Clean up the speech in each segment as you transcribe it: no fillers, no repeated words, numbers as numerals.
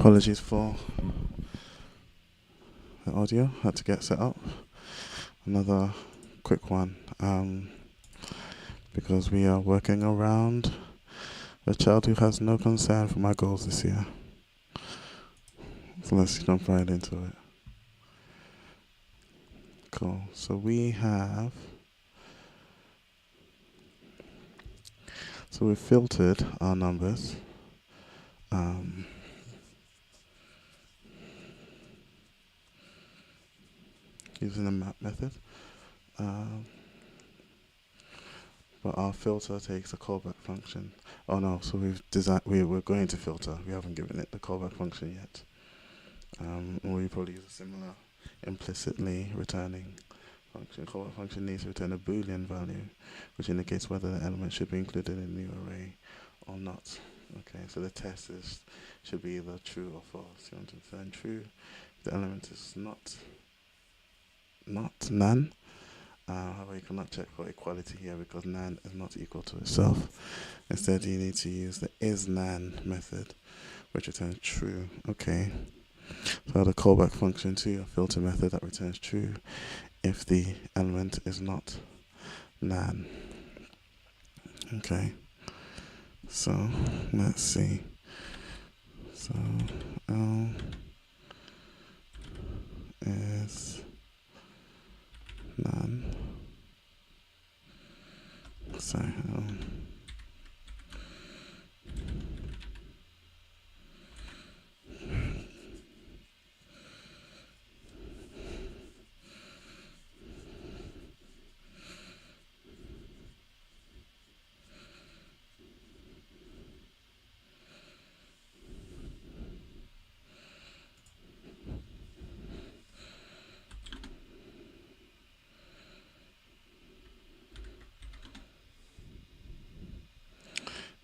Apologies for the audio, had to get set up. Another quick one, because we are working around a child who has no concern for my goals this year. So let's jump right into it. Cool. So we've filtered our numbers. Using the map method. But our filter takes a callback function. Oh no, so we're going to filter. We haven't given it the callback function yet. We probably use a similar implicitly returning function. Callback function needs to return a Boolean value, which indicates whether the element should be included in the array or not. Okay, so the test should be either true or false. You want to return true. The element is not none. However, you cannot check for equality here because nan is not equal to itself. Instead, you need to use the isNan method, which returns true. Okay. So the callback function to your filter method that returns true if the element is not nan. Okay. So let's see. So L is none. Sorry,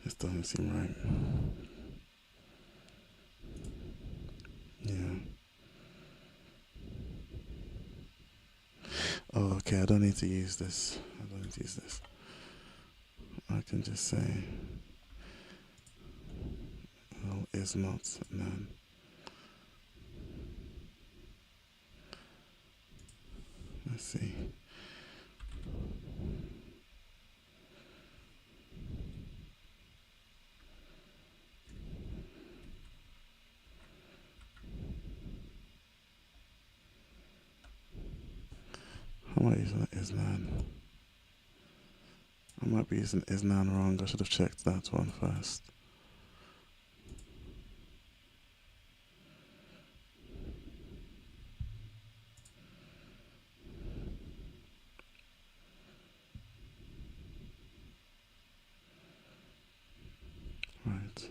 this doesn't seem right. Yeah. Oh, okay, I don't need to use this. I can just say L is not none. Let's see. I might use isNan. I might be using isNan wrong. I should have checked that one first. Right.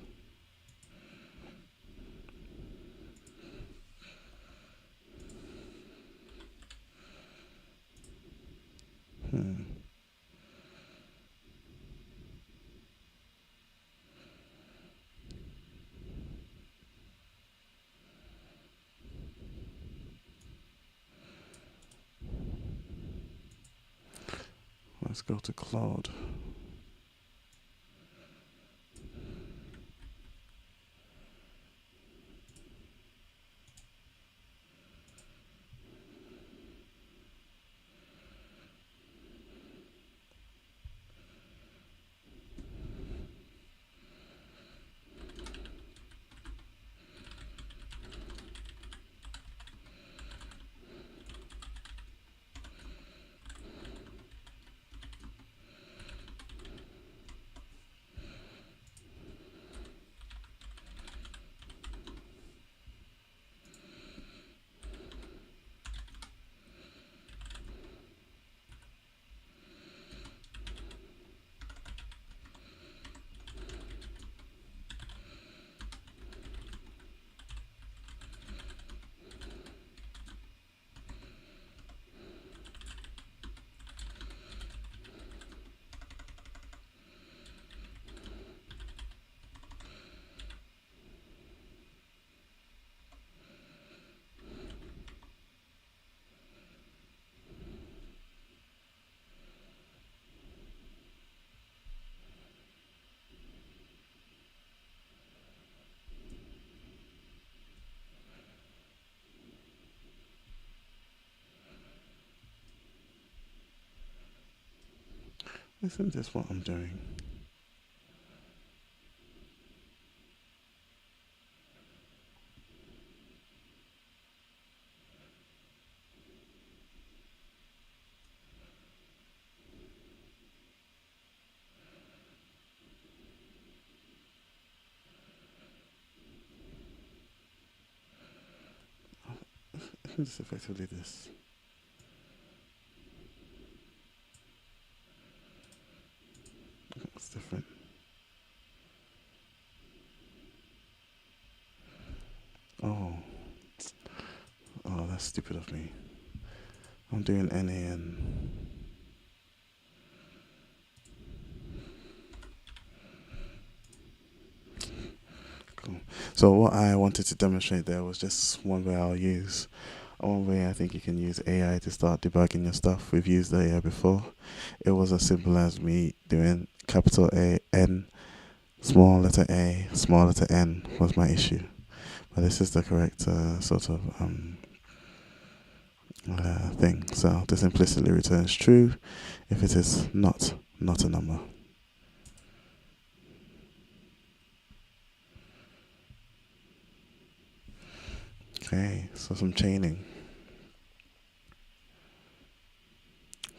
Let's go to Claude. Isn't this what I'm doing? Isn't this effectively this? It's different. Oh. Oh, that's stupid of me. I'm doing NaN. Cool. So what I wanted to demonstrate there was just one way I'll use. One way I think you can use AI to start debugging your stuff. We've used AI before. It was as simple as me doing capital A, N, small letter A, small letter N was my issue. But this is the correct sort of thing. So this implicitly returns true if it is not a number. Okay, so some chaining.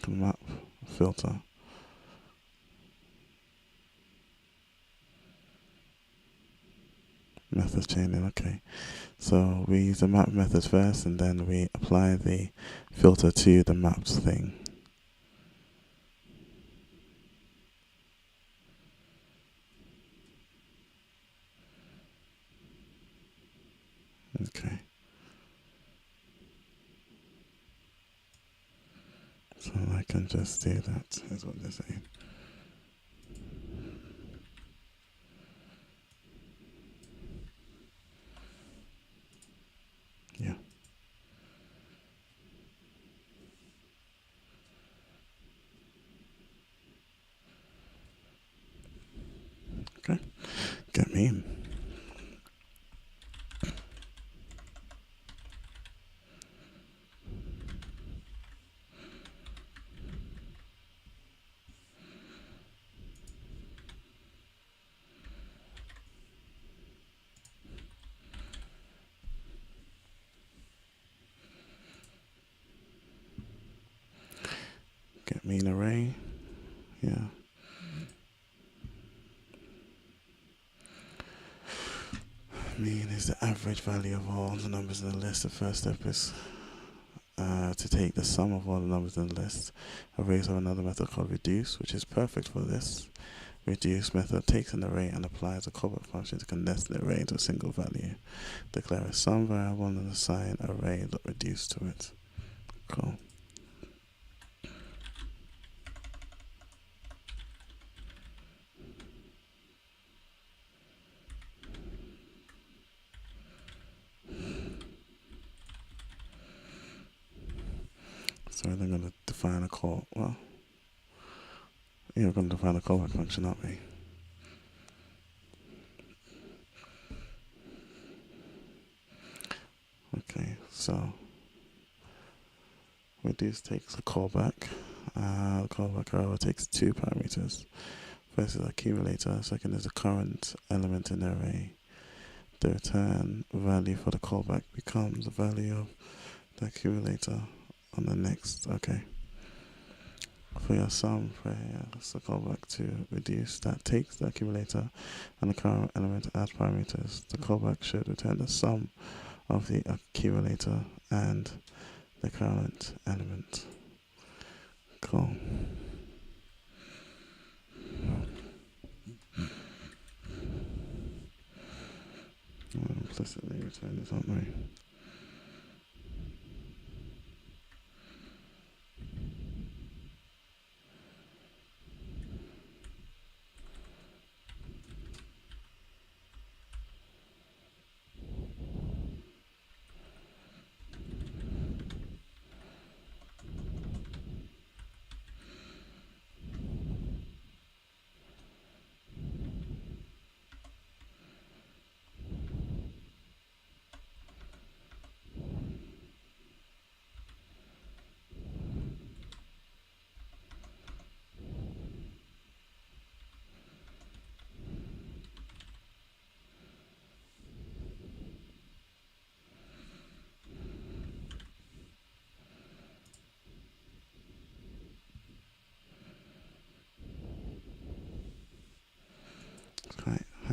Map, filter. Method chaining, okay. So we use the map method first and then we apply the filter to the maps thing. Okay. So I can just do that, is what they're saying. Yeah. Okay. Get me in. Get me an array. Yeah. Mean is the average value of all the numbers in the list. The first step is to take the sum of all the numbers in the list. Arrays have another method called reduce, which is perfect for this. Reduce method takes an array and applies a callback function to condense the array into a single value. Declare a sum variable and assign array dot reduce to it. Cool. So we're going to define a call. Well, yeah, we're going to define a callback function, aren't we? Okay, so reduce takes a callback. The callback arrow takes two parameters. First is accumulator, second is the current element in the array. The return value for the callback becomes the value of the accumulator on the next. Okay. For your sum, for here, let's call back to reduce. That takes the accumulator and the current element as parameters. The callback should return the sum of the accumulator and the current element. Cool. We'll implicitly return this, aren't we?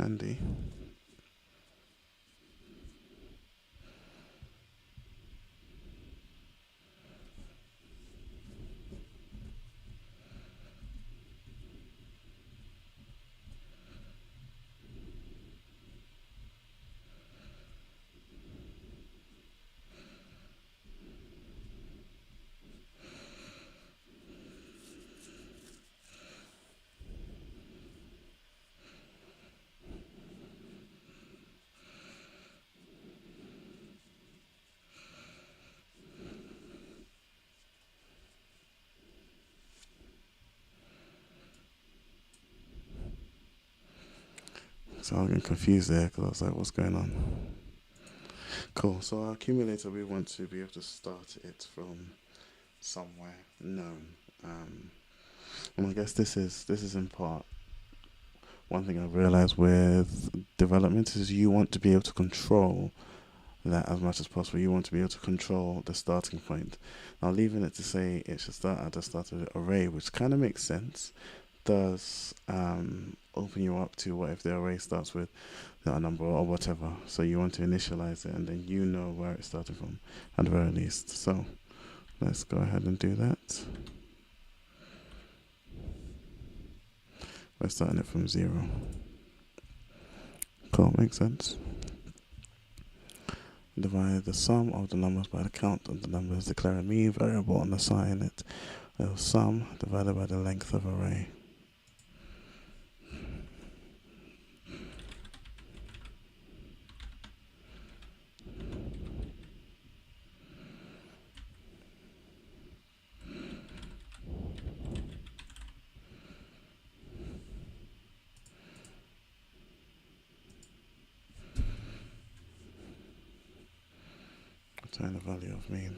handy. So I'm getting confused there because I was like, what's going on? Cool. So our accumulator, we want to be able to start it from somewhere known. And I guess this is in part one thing I've realized with development is you want to be able to control that as much as possible. You want to be able to control the starting point. Now, leaving it to say it should start at the start of the array, which kind of makes sense, does open you up to what if the array starts with a number or whatever. So you want to initialize it, and then you know where it started from at the very least. So let's go ahead and do that. We're starting it from 0. Cool, makes sense. Divide the sum of the numbers by the count of the numbers. Declare a mean variable and assign it a sum divided by the length of array. Return the value of mean.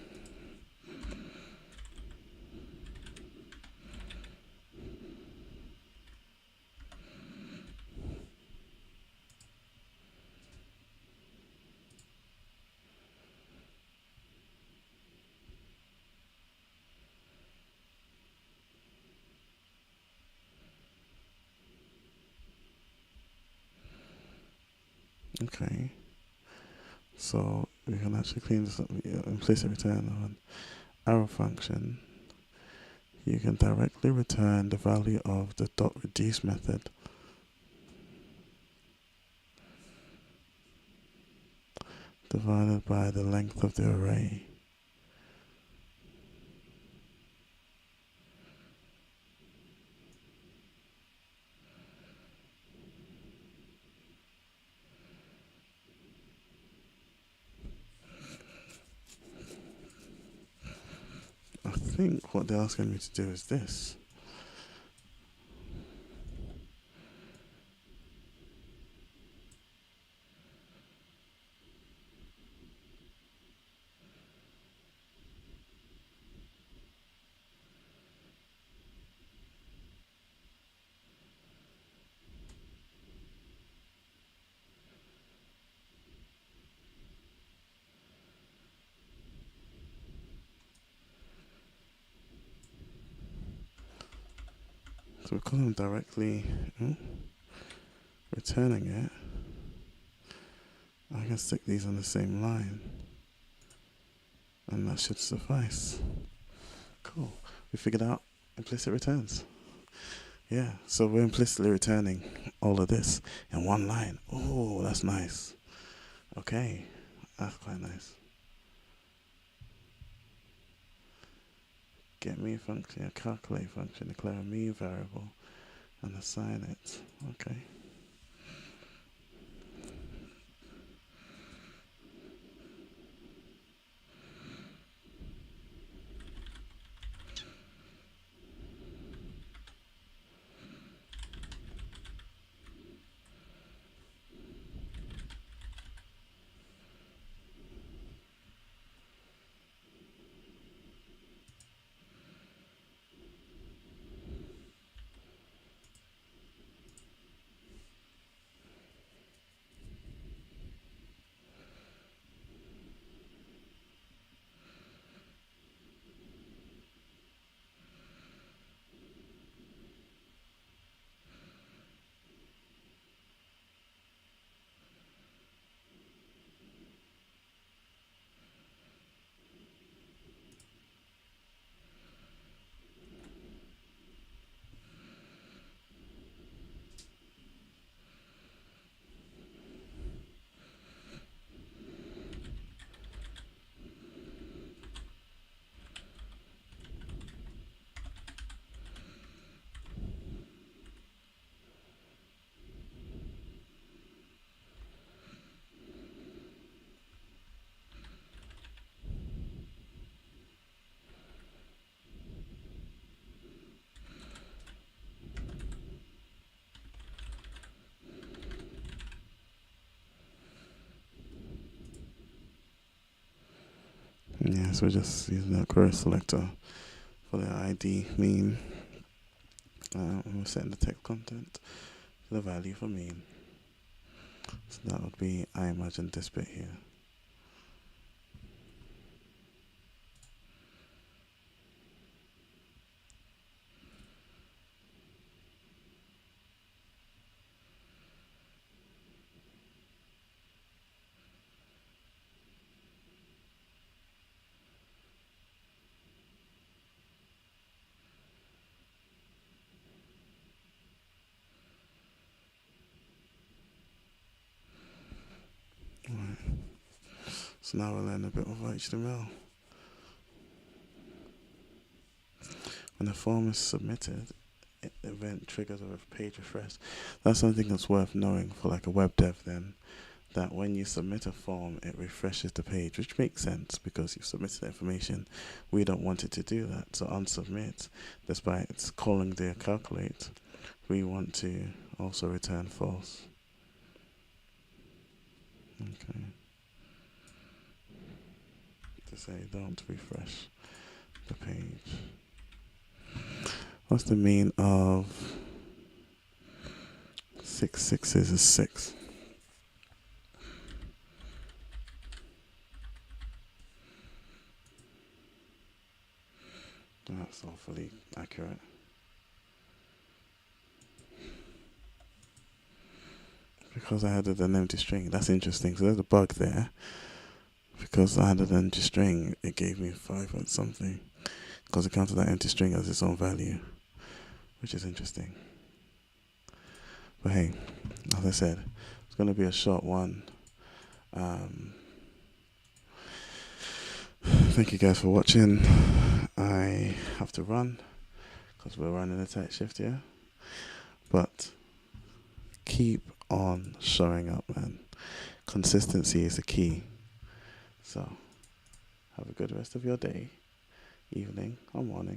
Okay, so we can actually clean this up. Implicit return of an arrow function. You can directly return the value of the dot reduce method divided by the length of the array. I think what they're asking me to do is this. So because I'm directly returning it, I can stick these on the same line, and that should suffice. Cool. We figured out implicit returns. Yeah, so we're implicitly returning all of this in one line. Oh, that's nice. Okay, that's quite nice. Get me function, a calculate function, declare a mean variable, and assign it. Okay. Yeah, so we're just using the query selector for the ID mean. We're setting the text content to the value for mean. So that would be, I imagine, this bit here. Right. So now we'll learn a bit of HTML. When the form is submitted, the event triggers a page refresh. That's something that's worth knowing for like a web dev then, that when you submit a form, it refreshes the page, which makes sense because you've submitted the information. We don't want it to do that, so on submit, despite it's calling the calculate, we want to also return false. Okay. To say don't refresh the page. What's the mean of 6 sixes is 6? That's awfully accurate. Because I added an empty string. That's interesting. So there's a bug there. Because I added an empty string, it gave me 5 point something. Because it counted that empty string as its own value, which is interesting. But hey, as I said, it's going to be a short one. Thank you guys for watching. I have to run because we're running a tight shift here. But keep on showing up, man. Consistency is the key. So have a good rest of your day, evening, or morning.